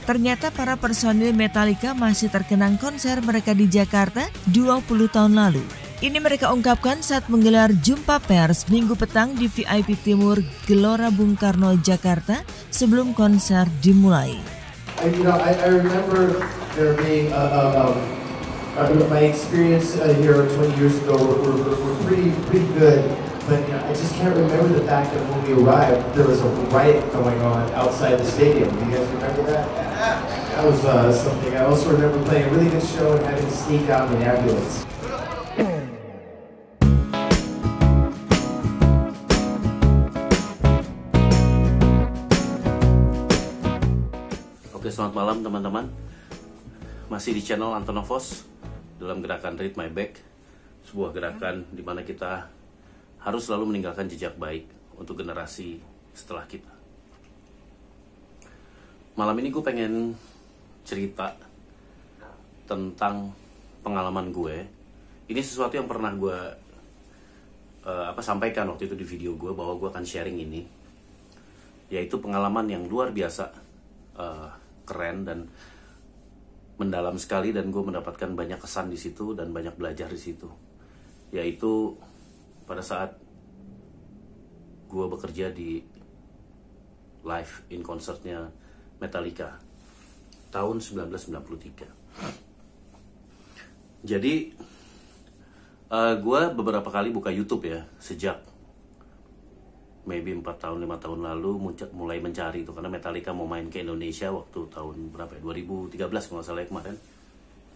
Ternyata para personil Metallica masih terkenang konser mereka di Jakarta 20 tahun lalu. Ini mereka ungkapkan saat menggelar jumpa pers Minggu petang di VIP Timur Gelora Bung Karno, Jakarta sebelum konser dimulai. I remember there being my experience here 20 years ago were pretty good, but I just can't remember the fact that when we arrived there was a riot going on outside the stadium. Do you guys remember that? That was something. I also remember playing a really good show and having to sneak out in an ambulance. Oke, selamat malam teman-teman. Masih di channel Antonovos dalam gerakan Read My Back, sebuah gerakan di mana kita harus selalu meninggalkan jejak baik untuk generasi setelah kita. Malam ini gue pengen cerita tentang pengalaman gue. Ini sesuatu yang pernah gue sampaikan waktu itu di video gue, bahwa gue akan sharing ini, yaitu pengalaman yang luar biasa, keren dan mendalam sekali, dan gue mendapatkan banyak kesan di situ dan banyak belajar di situ. Yaitu pada saat gue bekerja di live in concertnya Metallica tahun 1993. Jadi gue beberapa kali buka YouTube ya, sejak maybe 4 tahun 5 tahun lalu mulai mencari itu, karena Metallica mau main ke Indonesia waktu tahun berapa ya, 2013 kalau nggak salah ya, kemarin.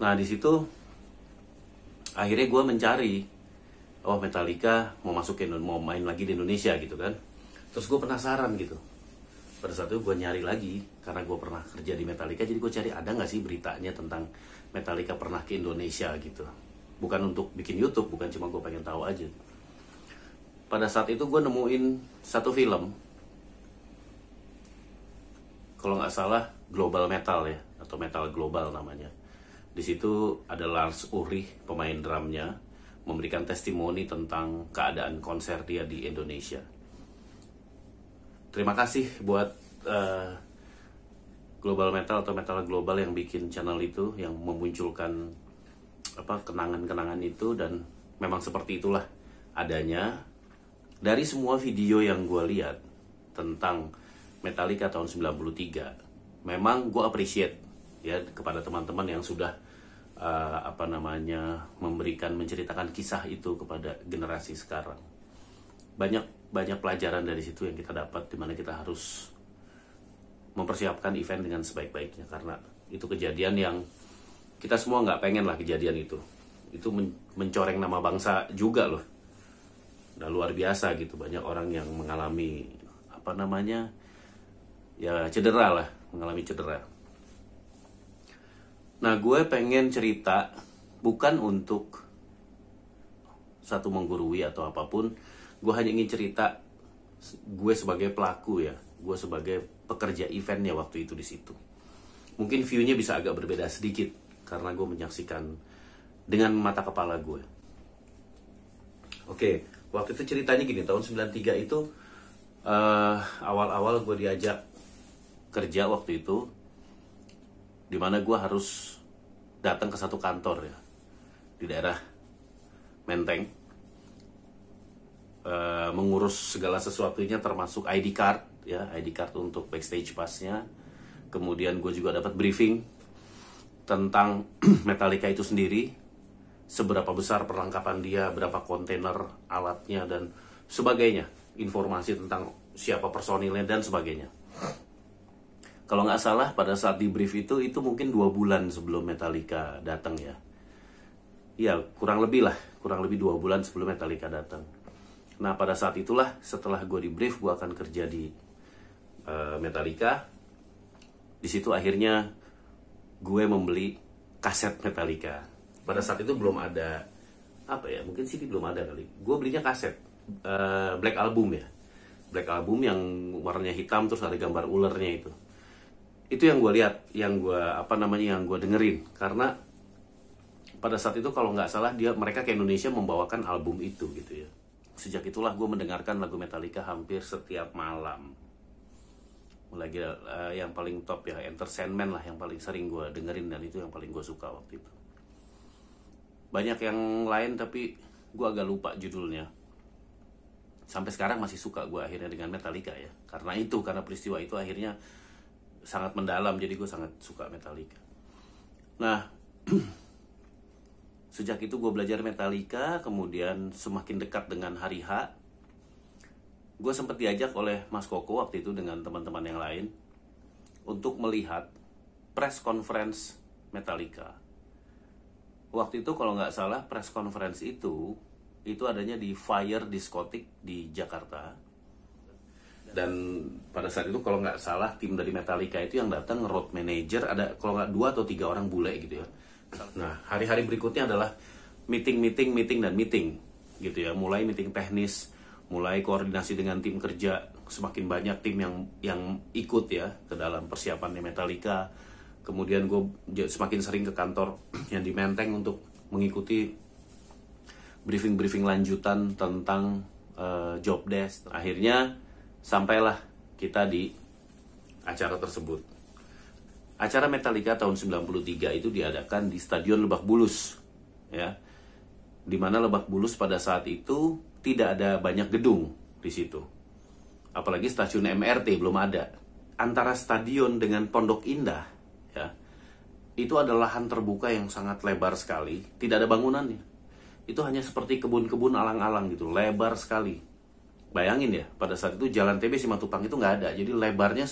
Nah di situ akhirnya gue mencari, oh Metallica mau mau main lagi di Indonesia gitu kan. Terus gue penasaran gitu. Pada saat itu gue nyari lagi, karena gue pernah kerja di Metallica, jadi gue cari ada nggak sih beritanya tentang Metallica pernah ke Indonesia gitu. Bukan untuk bikin YouTube, bukan cuma gue pengen tahu aja. Pada saat itu gue nemuin satu film, kalau nggak salah Global Metal ya, atau Metal Global namanya. Di situ ada Lars Ulrich, pemain drumnya, memberikan testimoni tentang keadaan konser dia di Indonesia. Terima kasih buat Global Metal atau Metal Global yang bikin channel itu, yang memunculkan kenangan-kenangan itu, dan memang seperti itulah adanya. Dari semua video yang gue lihat tentang Metallica tahun 93, memang gue appreciate ya kepada teman-teman yang sudah menceritakan kisah itu kepada generasi sekarang. Banyak pelajaran dari situ yang kita dapat, dimana kita harus mempersiapkan event dengan sebaik-baiknya, karena itu kejadian yang kita semua nggak pengen lah kejadian itu mencoreng nama bangsa juga loh. Udah luar biasa gitu, banyak orang yang mengalami mengalami cedera. Nah gue pengen cerita bukan untuk satu menggurui atau apapun. Gue hanya ingin cerita gue sebagai pelaku ya, gue sebagai pekerja eventnya waktu itu di situ. Mungkin view-nya bisa agak berbeda sedikit karena gue menyaksikan dengan mata kepala gue. Oke, waktu itu ceritanya gini, tahun 93 itu awal-awal gue diajak kerja waktu itu, dimana gue harus datang ke satu kantor ya di daerah Menteng, mengurus segala sesuatunya termasuk ID card ya, ID card untuk backstage passnya. Kemudian gue juga dapat briefing tentang Metallica itu sendiri, seberapa besar perlengkapan dia, berapa kontainer alatnya dan sebagainya, informasi tentang siapa personilnya dan sebagainya. Kalau nggak salah pada saat di brief itu mungkin 2 bulan sebelum Metallica datang ya. Ya kurang lebih 2 bulan sebelum Metallica datang. Nah pada saat itulah, setelah gue di brief gue akan kerja di Metallica. Di situ akhirnya gue membeli kaset Metallica. Pada saat itu belum ada mungkin CD belum ada kali. Gue belinya kaset Black Album ya, Black Album yang warnanya hitam terus ada gambar ulernya itu. Itu yang gue lihat, yang gue dengerin, karena pada saat itu kalau nggak salah mereka ke Indonesia membawakan album itu gitu ya. Sejak itulah gue mendengarkan lagu Metallica hampir setiap malam. lagi yang paling top ya, Enter Sandman lah yang paling sering gue dengerin, dan itu yang paling gue suka waktu itu. Banyak yang lain tapi gue agak lupa judulnya. Sampai sekarang masih suka gue akhirnya dengan Metallica ya, karena peristiwa itu akhirnya sangat mendalam, jadi gue sangat suka Metallica. Nah, sejak itu gue belajar Metallica, kemudian semakin dekat dengan hari H, gue sempat diajak oleh Mas Koko waktu itu dengan teman-teman yang lain untuk melihat press conference Metallica. Waktu itu kalau nggak salah press conference itu adanya di Fire Discotheque di Jakarta. Dan pada saat itu kalau nggak salah tim dari Metallica itu yang datang road manager, ada kalau nggak 2 atau 3 orang bule gitu ya. Nah, hari-hari berikutnya adalah meeting gitu ya. Mulai meeting teknis, mulai koordinasi dengan tim kerja, semakin banyak tim yang ikut ya ke dalam persiapannya Metallica. Kemudian gue semakin sering ke kantor yang di Menteng untuk mengikuti briefing lanjutan tentang job desk. Akhirnya sampailah kita di acara tersebut. Acara Metallica tahun 93 itu diadakan di Stadion Lebak Bulus ya. Di mana Lebak Bulus pada saat itu tidak ada banyak gedung di situ. Apalagi stasiun MRT belum ada. Antara stadion dengan Pondok Indah ya, itu adalah lahan terbuka yang sangat lebar sekali, tidak ada bangunannya. Itu hanya seperti kebun-kebun alang-alang gitu, lebar sekali. Bayangin ya, pada saat itu jalan TB Simatupang itu nggak ada, jadi lebarnya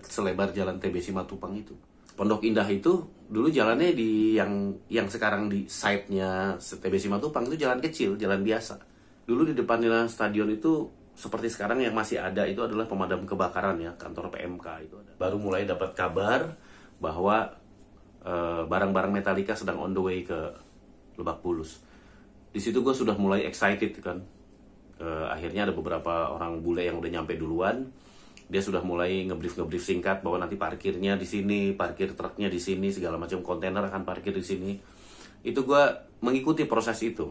selebar jalan TB Simatupang itu. Pondok Indah itu dulu jalannya di yang sekarang di site-nya TB Simatupang itu jalan kecil, jalan biasa. Dulu di depannya stadion itu seperti sekarang yang masih ada itu adalah pemadam kebakaran ya, kantor PMK itu ada. Baru mulai dapat kabar bahwa barang-barang Metallica sedang on the way ke Lebak Bulus. Di situ gue sudah mulai excited kan. Akhirnya ada beberapa orang bule yang udah nyampe duluan. Dia sudah mulai ngebrief singkat bahwa nanti parkirnya di sini, parkir truknya di sini, segala macam kontainer akan parkir di sini. Itu gue mengikuti proses itu.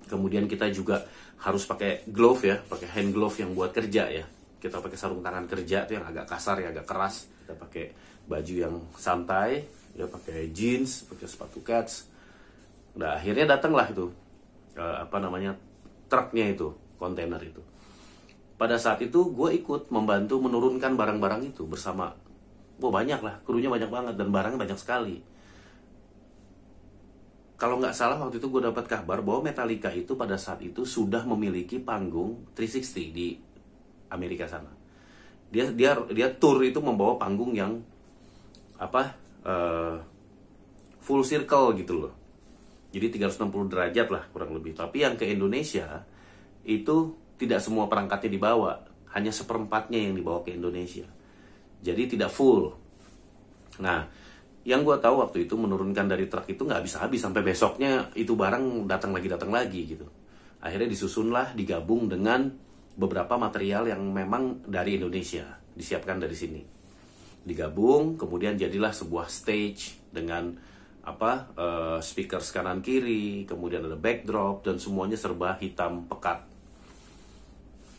Kemudian kita juga harus pakai glove ya, pakai hand glove yang buat kerja ya. Kita pakai sarung tangan kerja tuh yang agak kasar ya, agak keras. Kita pakai baju yang santai, ya pakai jeans, pakai sepatu kets. Nah, akhirnya datanglah itu truknya itu, kontainer itu. Pada saat itu gue ikut membantu menurunkan barang-barang itu bersama. Banyak lah, krunya banyak banget dan barangnya banyak sekali. Kalau nggak salah waktu itu gue dapat kabar bahwa Metallica itu pada saat itu sudah memiliki panggung 360 di Amerika sana. Dia tour itu membawa panggung yang full circle gitu loh. Jadi 360 derajat lah kurang lebih. Tapi yang ke Indonesia itu tidak semua perangkatnya dibawa, hanya seperempatnya yang dibawa ke Indonesia. Jadi tidak full. Nah, yang gue tahu waktu itu menurunkan dari truk itu nggak habis-habis sampai besoknya itu barang datang lagi gitu. Akhirnya disusunlah, digabung dengan beberapa material yang memang dari Indonesia, disiapkan dari sini. Digabung, kemudian jadilah sebuah stage dengan speaker kanan kiri, kemudian ada backdrop dan semuanya serba hitam pekat.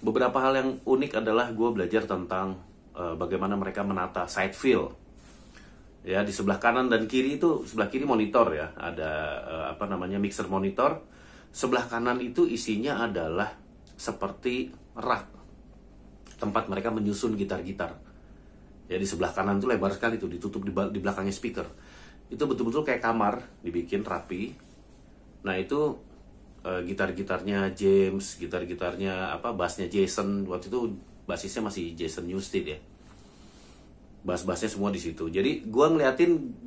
Beberapa hal yang unik adalah gue belajar tentang bagaimana mereka menata side fill. Ya, di sebelah kanan dan kiri itu, sebelah kiri monitor ya, ada mixer monitor. Sebelah kanan itu isinya adalah seperti rak tempat mereka menyusun gitar-gitar. Ya, di sebelah kanan itu lebar sekali tuh, ditutup di belakangnya speaker. Itu betul-betul kayak kamar, dibikin rapi. Nah itu gitar-gitarnya James, gitar-gitarnya bassnya Jason. Waktu itu basisnya masih Jason Newsted ya. Bass-bassnya semua di situ. Jadi gue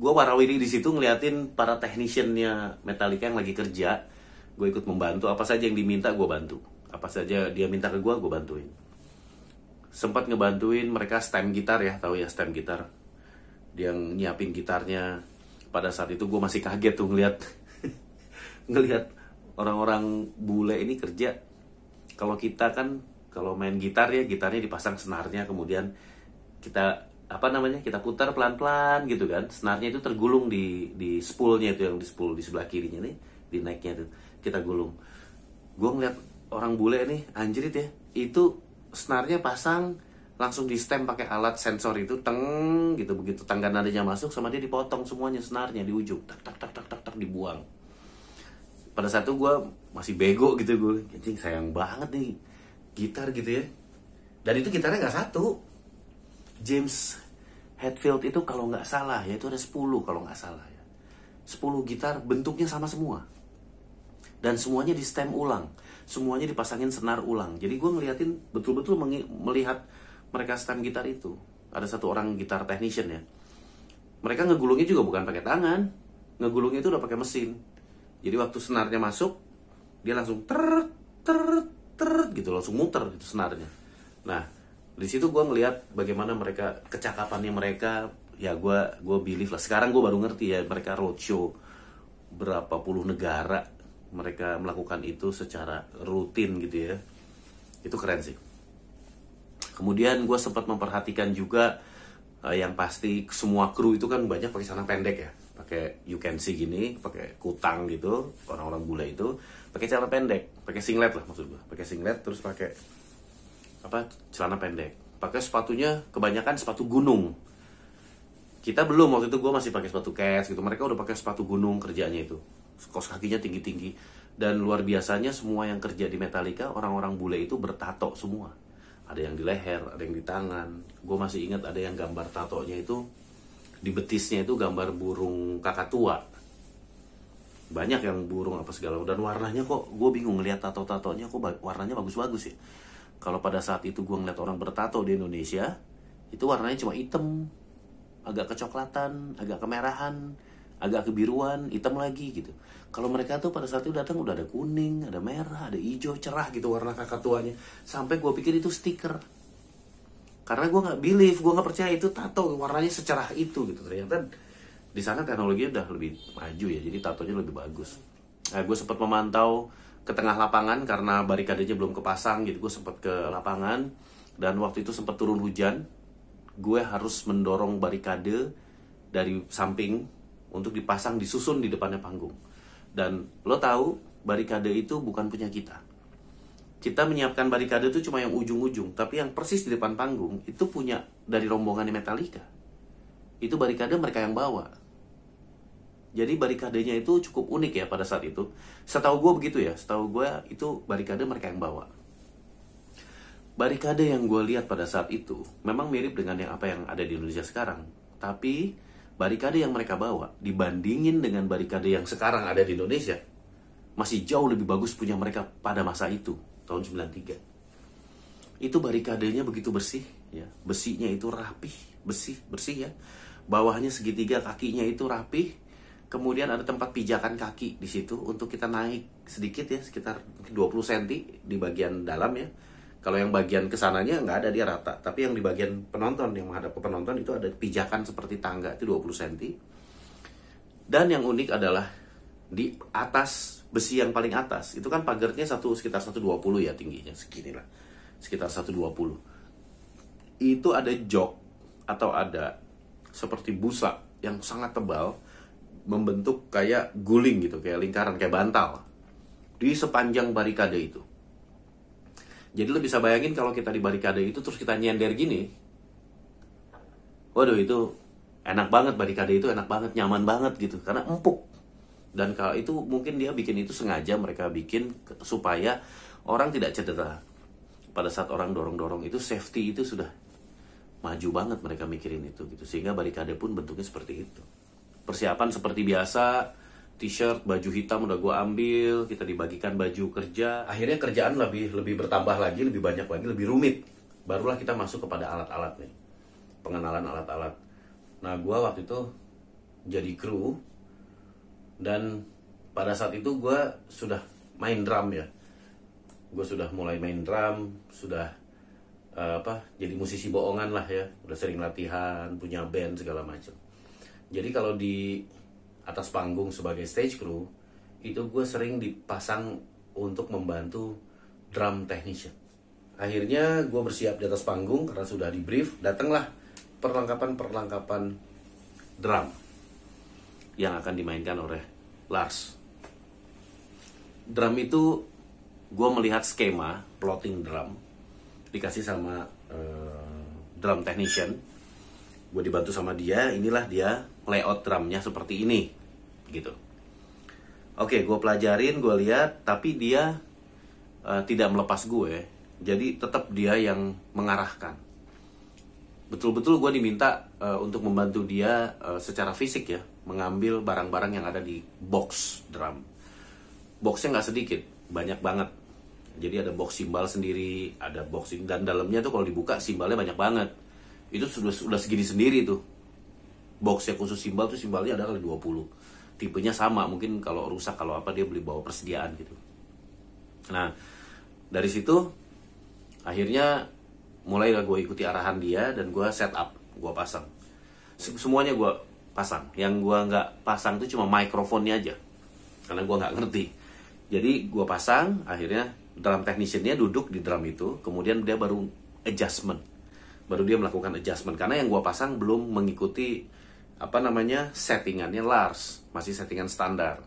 warawiri di situ ngeliatin para technician-nya Metallica yang lagi kerja. Gue ikut membantu, apa saja yang diminta gue bantu. Apa saja dia minta ke gue bantuin. Sempat ngebantuin mereka stem gitar ya, tahu ya stem gitar. Dia nyiapin gitarnya. Pada saat itu gue masih kaget tuh ngelihat orang-orang bule ini kerja. Kalau kita kan kalau main gitar ya, gitarnya dipasang senarnya, kemudian kita kita putar pelan-pelan gitu kan. Senarnya itu tergulung di spoolnya itu, yang di spool di sebelah kirinya nih, di necknya tuh kita gulung. Gue ngeliat orang bule nih, anjrit ya, itu senarnya pasang langsung di stem pakai alat sensor itu, teng gitu. Begitu tangga nadanya masuk sama dia dipotong semuanya senarnya di ujung, tak tak tak tak tak tak, dibuang. Pada saat itu gue masih bego gitu, gue anjing sayang banget nih gitar gitu ya. Dan itu gitarnya nggak satu, James Hetfield itu kalau nggak salah ya itu ada 10 kalau nggak salah ya, 10 gitar bentuknya sama semua dan semuanya di stem ulang, semuanya dipasangin senar ulang. Jadi gue ngeliatin betul-betul melihat mereka stem gitar itu. Ada satu orang gitar technician ya, mereka ngegulungnya juga bukan pakai tangan, ngegulungnya itu udah pakai mesin. Jadi waktu senarnya masuk, dia langsung ter gitu, langsung muter gitu senarnya. Nah, di situ gue ngelihat bagaimana mereka, kecakapannya mereka. Ya gue believe lah. Sekarang gue baru ngerti ya, mereka roadshow berapa puluh negara, mereka melakukan itu secara rutin gitu ya. Itu keren sih. Kemudian gue sempat memperhatikan juga yang pasti semua kru itu kan banyak pakai celana pendek ya, pakai you can see gini, pakai kutang gitu, orang-orang bule itu pakai celana pendek, pakai singlet lah maksud gue, pakai singlet terus pakai celana pendek, pakai sepatunya kebanyakan sepatu gunung. Kita belum, waktu itu gue masih pakai sepatu cats gitu, mereka udah pakai sepatu gunung kerjanya itu, kaos kakinya tinggi-tinggi. Dan luar biasanya semua yang kerja di Metallica, orang-orang bule itu bertato semua. Ada yang di leher, ada yang di tangan. Gue masih ingat ada yang gambar tatonya itu di betisnya itu gambar burung kakatua. Banyak yang burung apa segala. Dan warnanya kok gue bingung ngeliat tato-tatonya kok warnanya bagus-bagus ya. Kalau pada saat itu gue ngeliat orang bertato di Indonesia, itu warnanya cuma hitam, agak kecoklatan, agak kemerahan, agak kebiruan, hitam lagi gitu. Kalau mereka tuh pada saat itu datang udah ada kuning, ada merah, ada hijau, cerah gitu warna kakatuanya. Sampai gue pikir itu stiker. Karena gue nggak believe, gue nggak percaya itu tato warnanya secerah itu gitu. Ternyata di sana teknologinya udah lebih maju ya, jadi tatonya lebih bagus. Gue sempat memantau ke tengah lapangan karena barikadenya belum kepasang, gitu. Gue sempat ke lapangan dan waktu itu sempat turun hujan. Gue harus mendorong barikade dari samping untuk dipasang, disusun di depannya panggung. Dan lo tahu, barikade itu bukan punya kita. Kita menyiapkan barikade itu cuma yang ujung-ujung, tapi yang persis di depan panggung itu punya dari rombongan Metallica. Itu barikade mereka yang bawa. Jadi barikadenya itu cukup unik ya pada saat itu. Setahu gue begitu ya, setahu gue itu barikade mereka yang bawa. Barikade yang gue lihat pada saat itu memang mirip dengan yang apa yang ada di Indonesia sekarang. Tapi barikade yang mereka bawa dibandingin dengan barikade yang sekarang ada di Indonesia masih jauh lebih bagus punya mereka pada masa itu, tahun 93. Itu barikadenya begitu bersih ya. Besinya itu rapih, bersih ya. Bawahnya segitiga, kakinya itu rapih. Kemudian ada tempat pijakan kaki di situ untuk kita naik sedikit ya, sekitar 20 cm di bagian dalam ya. Kalau yang bagian kesananya nggak ada, dia rata. Tapi yang di bagian penonton, yang menghadap ke penonton itu ada pijakan seperti tangga, itu 20 cm. Dan yang unik adalah di atas, besi yang paling atas, itu kan pagarnya sekitar 120 ya tingginya, segini lah. Sekitar 120. Itu ada jok atau ada seperti busa yang sangat tebal, membentuk kayak guling gitu, kayak lingkaran, kayak bantal. Di sepanjang barikade itu. Jadi lo bisa bayangin kalau kita di barikade itu terus kita nyender gini. Waduh, itu enak banget, barikade itu enak banget, nyaman banget gitu. Karena empuk. Dan kalau itu mungkin dia bikin itu sengaja, mereka bikin supaya orang tidak cedera. Pada saat orang dorong-dorong itu, safety itu sudah maju banget, mereka mikirin itu gitu. Sehingga barikade pun bentuknya seperti itu. Persiapan seperti biasa, t-shirt, baju hitam udah gue ambil, kita dibagikan baju kerja. Akhirnya kerjaan lebih bertambah lagi, lebih banyak lagi, lebih rumit. Barulah kita masuk kepada alat-alat nih, pengenalan alat-alat. Nah, gue waktu itu jadi kru, dan pada saat itu gue sudah main drum ya. Gue sudah mulai main drum, sudah jadi musisi bohongan lah ya. Udah sering latihan, punya band segala macam. Jadi kalau di atas panggung sebagai stage crew, itu gue sering dipasang untuk membantu drum technician. Akhirnya gue bersiap di atas panggung karena sudah di brief. Datanglah perlengkapan drum yang akan dimainkan oleh Lars. Drum itu gue melihat skema plotting drum dikasih sama drum technician. Gue dibantu sama dia, inilah dia layout drumnya seperti ini, gitu. Oke, gue pelajarin, gue lihat, tapi dia tidak melepas gue, jadi tetap dia yang mengarahkan. Betul-betul gue diminta untuk membantu dia secara fisik ya, mengambil barang-barang yang ada di box drum. Boxnya nggak sedikit, banyak banget. Jadi ada box simbal sendiri, ada boxing, dan dalamnya tuh kalau dibuka simbalnya banyak banget. Itu sudah segini sendiri tuh. Boxnya khusus simbal tuh simbalnya ada kali 20. Tipenya sama, mungkin kalau rusak kalau apa dia beli bawa persediaan gitu. Nah, dari situ akhirnya mulai gue ikuti arahan dia dan gue set up, gue pasang. Semuanya gue pasang. Yang gue nggak pasang tuh cuma mikrofonnya aja, karena gue nggak ngerti. Jadi gue pasang, akhirnya drum technician-nya duduk di drum itu, kemudian dia baru adjustment. Baru dia melakukan adjustment, karena yang gue pasang belum mengikuti settingannya Lars, masih settingan standar,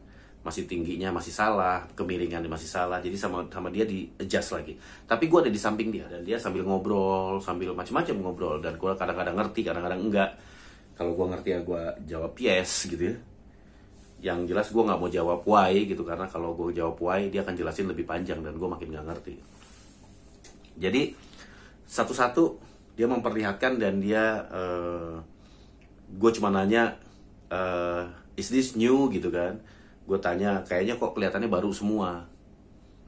masih tingginya masih salah, kemiringannya masih salah, jadi sama dia di adjust lagi. Tapi gue ada di samping dia, dan dia sambil ngobrol, sambil macam-macam ngobrol, dan gue kadang-kadang ngerti, kadang-kadang enggak. Kalau gue ngerti ya gue jawab yes gitu ya. Yang jelas gue nggak mau jawab why gitu, karena kalau gue jawab why dia akan jelasin lebih panjang dan gue makin nggak ngerti. Jadi satu-satu dia memperlihatkan, dan dia gue cuma nanya is this new gitu kan. Gue tanya, kayaknya kok kelihatannya baru semua.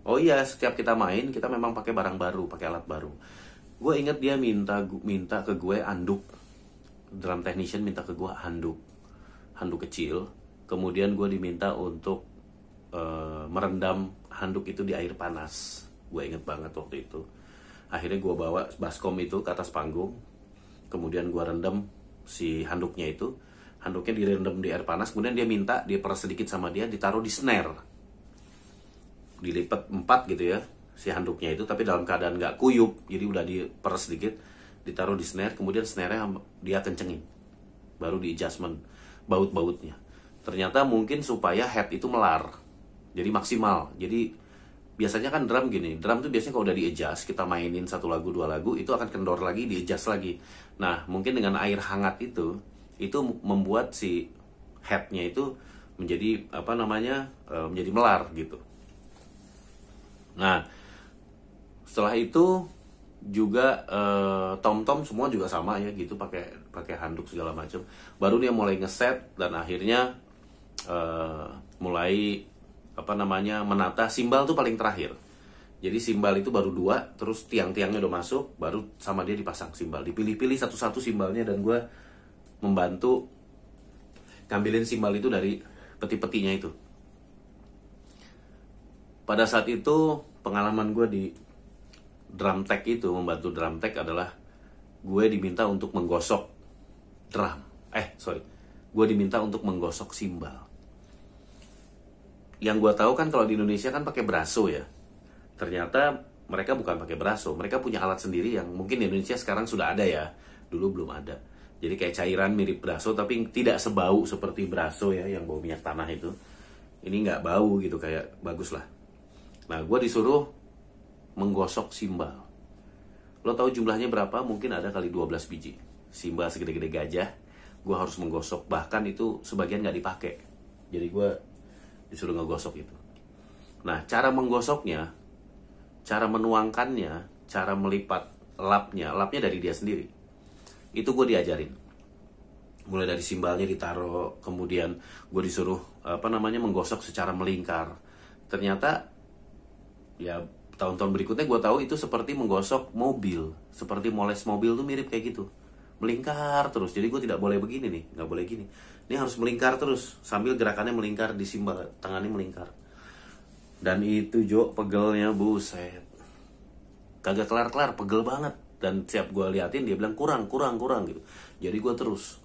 Oh iya, setiap kita main kita memang pakai barang baru, pakai alat baru. Gue inget dia minta ke gue anduk. Drum technician minta ke gue handuk kecil. Kemudian gue diminta untuk merendam handuk itu di air panas. Gue inget banget waktu itu. Akhirnya gue bawa baskom itu ke atas panggung. Kemudian gue rendam si handuknya itu. Handuknya direndam di air panas. Kemudian dia minta, dia peras sedikit sama dia, ditaruh di snare. Dilipat 4 gitu ya, si handuknya itu. Tapi dalam keadaan gak kuyup, jadi udah diperas sedikit, ditaruh di snare. Kemudian snare-nya dia kencengin. Baru di adjustment baut-bautnya. Ternyata mungkin supaya head itu melar, jadi maksimal. Jadi biasanya kan drum gini, drum tuh biasanya kalau udah di-adjust, kita mainin 1 lagu 2 lagu, itu akan kendor lagi, di-adjust lagi. Nah mungkin dengan air hangat itu membuat si headnya itu menjadi menjadi melar gitu. Nah setelah itu juga tom-tom semua juga sama ya gitu, pakai handuk segala macam. Baru dia mulai ngeset, dan akhirnya mulai menata simbal tuh paling terakhir. Jadi simbal itu baru 2, terus tiang-tiangnya udah masuk, baru sama dia dipasang simbal. Dipilih-pilih satu-satu simbalnya, dan gue membantu ngambilin simbal itu dari peti-petinya itu. Pada saat itu pengalaman gue di drum tech itu, membantu drum tech adalah gue diminta untuk menggosok gue diminta untuk menggosok simbal. Yang gue tahu kan kalau di Indonesia kan pakai braso ya. Ternyata mereka bukan pakai braso, mereka punya alat sendiri yang mungkin di Indonesia sekarang sudah ada ya, dulu belum ada. Jadi kayak cairan mirip braso, tapi tidak sebau seperti braso ya, yang bau minyak tanah itu. Ini nggak bau gitu, kayak bagus lah. Nah gue disuruh menggosok simbal. Lo tahu jumlahnya berapa? Mungkin ada kali 12 biji. Simbal segede-gede gajah, gue harus menggosok. Bahkan itu sebagian nggak dipakai. Jadi gue disuruh ngegosok itu. Nah cara menggosoknya, cara menuangkannya, cara melipat lapnya dari dia sendiri. Itu gue diajarin. Mulai dari simbalnya ditaruh, kemudian gue disuruh menggosok secara melingkar. Ternyata ya tahun-tahun berikutnya gue tahu itu seperti menggosok mobil, seperti moles mobil tuh mirip kayak gitu, melingkar terus. Jadi gue tidak boleh begini nih, nggak boleh gini. Ini harus melingkar terus, sambil gerakannya melingkar di simbal, tangannya melingkar. Dan itu pegelnya buset, kagak kelar-kelar, pegel banget. Dan siap gue liatin, dia bilang kurang gitu. Jadi gue terus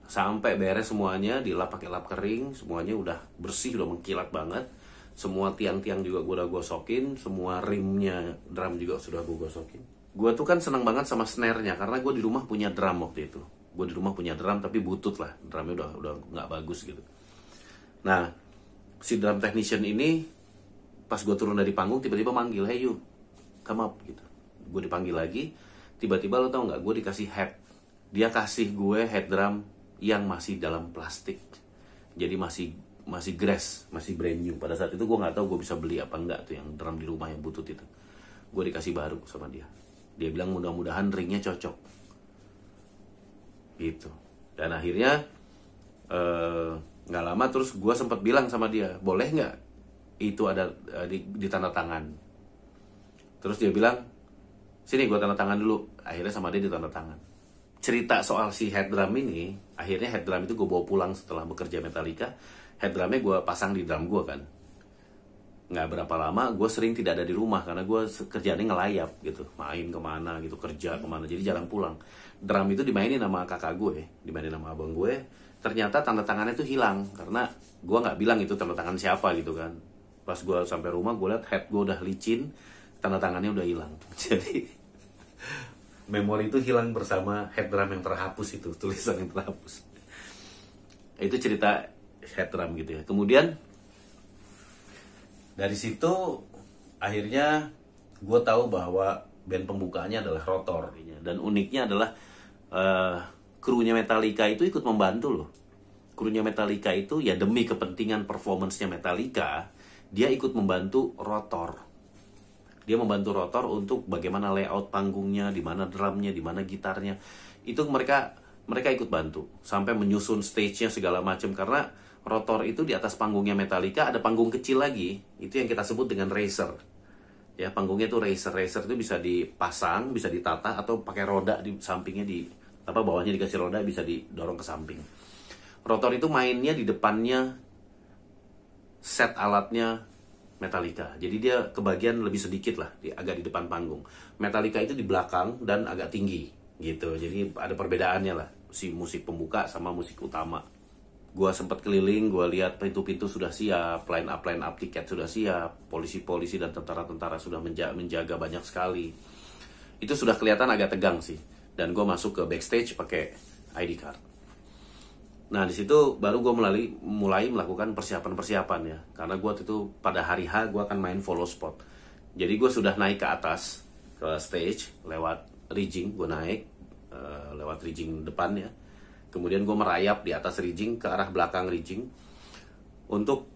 sampai beres semuanya, dilap pakai lap kering, semuanya udah bersih, udah mengkilat banget. Semua tiang-tiang juga gue udah gosokin, semua rimnya drum juga sudah gue gosokin. Gue tuh kan seneng banget sama snare-nya, karena gue di rumah punya drum waktu itu. Gue di rumah punya drum tapi butut lah, drumnya udah nggak bagus gitu. Nah si drum technician ini pas gue turun dari panggung tiba-tiba manggil, hey you, come up gitu. Gue dipanggil lagi, tiba-tiba lo tau nggak, gue dikasih head. Dia kasih gue head drum yang masih dalam plastik, jadi masih grass, masih brand new. Pada saat itu gue nggak tahu gue bisa beli apa enggak tuh yang drum di rumah yang butut itu. Gue dikasih baru sama dia. Dia bilang mudah-mudahan ringnya cocok gitu. Dan akhirnya nggak lama terus gue sempat bilang sama dia, boleh nggak itu ada di tanda tangan. Terus dia bilang, sini gue tanda tangan dulu. Akhirnya sama dia ditanda tangan. Cerita soal si head drum ini, akhirnya head drum itu gue bawa pulang setelah bekerja Metallica. Head drumnya gue pasang di drum gue kan. Nggak berapa lama gue sering tidak ada di rumah karena gue kerjaannya ngelayap gitu, main kemana gitu, kerja kemana, jadi jarang pulang. Drum itu dimainin sama kakak gue, dimainin sama abang gue. Ternyata tanda tangannya itu hilang karena gue nggak bilang itu tanda tangan siapa gitu kan. Pas gue sampai rumah gue lihat head gue udah licin, tanda tangannya udah hilang. Jadi memori itu hilang bersama head drum yang terhapus itu, tulisan yang terhapus. Itu cerita head drum gitu ya. Kemudian dari situ akhirnya gue tahu bahwa band pembukaannya adalah Rotor. Dan uniknya adalah krunya Metallica itu ikut membantu loh. Krunya Metallica itu ya demi kepentingan performance-nya Metallica, dia ikut membantu Rotor. Dia membantu Rotor untuk bagaimana layout panggungnya, di mana drumnya, di mana gitarnya. Itu mereka ikut bantu sampai menyusun stage-nya segala macam. Karena Rotor itu di atas panggungnya Metallica ada panggung kecil lagi, itu yang kita sebut dengan racer. Ya, panggungnya itu racer. Racer itu bisa dipasang, bisa ditata atau pakai roda di sampingnya, bawahnya dikasih roda, bisa didorong ke samping. Rotor itu mainnya di depannya set alatnya Metallica. Jadi dia kebagian lebih sedikit lah, agak di depan panggung. Metallica itu di belakang dan agak tinggi gitu. Jadi ada perbedaannya lah, si musik pembuka sama musik utama. Gua sempat keliling, gua lihat pintu-pintu sudah siap, line up tiket sudah siap, polisi-polisi dan tentara-tentara sudah menjaga banyak sekali. Itu sudah kelihatan agak tegang sih. Dan gua masuk ke backstage pakai ID card. Nah di situ baru gue mulai melakukan persiapan ya, karena gue itu pada hari H gue akan main follow spot. Jadi gue sudah naik ke atas ke stage lewat rigging, gue naik lewat rigging depan ya. Kemudian gue merayap di atas rigging ke arah belakang rigging untuk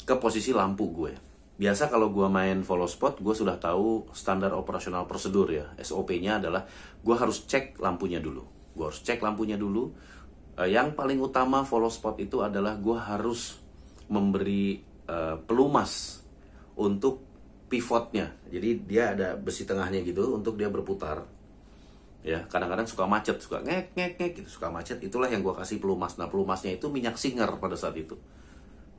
ke posisi lampu gue. Biasa kalau gue main follow spot, gue sudah tahu standar operasional prosedur ya. SOP-nya adalah gue harus cek lampunya dulu. Yang paling utama follow spot itu adalah gue harus memberi pelumas untuk pivotnya. Jadi dia ada besi tengahnya gitu untuk dia berputar. Ya, kadang-kadang suka macet, suka ngek gitu, suka macet. Itulah yang gue kasih pelumas. Nah, pelumasnya itu minyak Singer pada saat itu.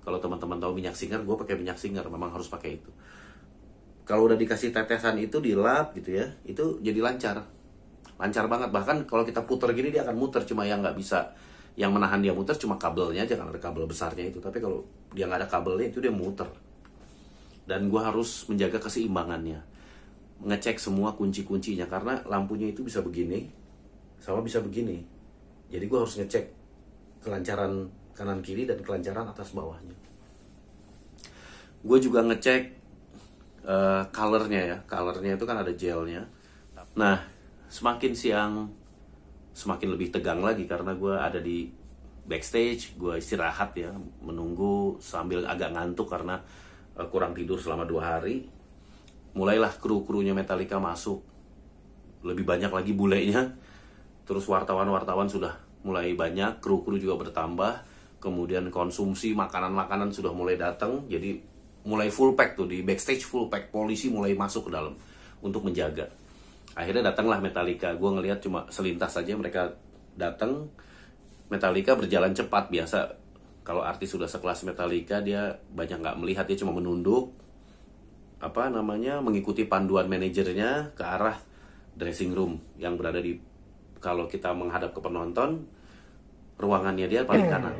Kalau teman-teman tahu minyak Singer, gue pakai minyak Singer, memang harus pakai itu. Kalau udah dikasih tetesan itu dilap gitu ya, itu jadi lancar banget. Bahkan kalau kita putar gini dia akan muter, cuma yang nggak bisa, yang menahan dia muter cuma kabelnya aja, kan ada kabel besarnya itu. Tapi kalau dia nggak ada kabelnya itu dia muter. Dan gue harus menjaga keseimbangannya, ngecek semua kunci-kuncinya, karena lampunya itu bisa begini sama bisa begini. Jadi gue harus ngecek kelancaran kanan kiri dan kelancaran atas bawahnya. Gue juga ngecek colornya ya. Colornya itu kan ada gelnya. Nah, semakin siang semakin lebih tegang lagi karena gue ada di backstage, gue istirahat ya, menunggu sambil agak ngantuk karena kurang tidur selama 2 hari. Mulailah kru-krunya Metallica masuk, lebih banyak lagi bulenya. Terus wartawan-wartawan sudah mulai banyak, kru-kru juga bertambah. Kemudian konsumsi makanan-makanan sudah mulai datang, jadi mulai full pack tuh di backstage, full pack. Polisi mulai masuk ke dalam untuk menjaga. Akhirnya datanglah Metallica. Gue ngelihat cuma selintas saja mereka datang. Metallica berjalan cepat biasa. Kalau artis sudah sekelas Metallica dia banyak nggak melihat, dia cuma menunduk, mengikuti panduan manajernya ke arah dressing room yang berada di, kalau kita menghadap ke penonton, ruangannya dia paling kanan.